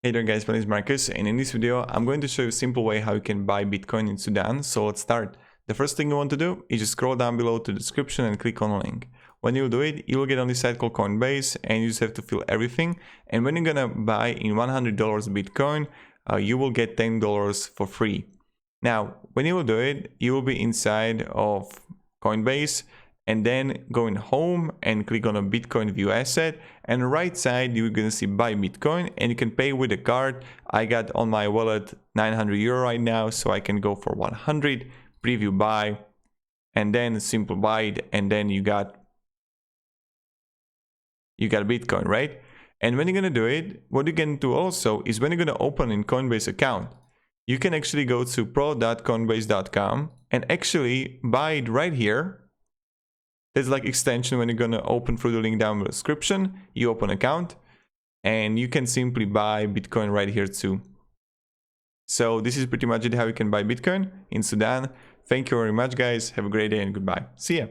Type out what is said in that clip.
Hey there guys, my name is Marcus, and in this video I'm going to show you a simple way how you can buy Bitcoin in Sudan. So let's start. The first thing you want to do is just scroll down below to the description and click on the link. When you do it, you will get on this site called Coinbase and you just have to fill everything. And when you're gonna buy in $100 Bitcoin, you will get $10 for free. Now, when you will do it, you will be inside of Coinbase and then go in home and click on a Bitcoin view asset, and on the right side you're gonna see buy Bitcoin and you can pay with a card. I got on my wallet 900 euro right now, so I can go for 100, preview buy, and then simple buy it, and then you got Bitcoin, right? And when you're gonna do it, what you can do also is when you're gonna open in Coinbase account, you can actually go to pro.coinbase.com and actually buy it right here. There's like extension. When you're gonna open through the link down in the description, you open account and you can simply buy Bitcoin right here too. So this is pretty much it, how you can buy Bitcoin in Sudan. Thank you very much guys, have a great day and goodbye. See ya.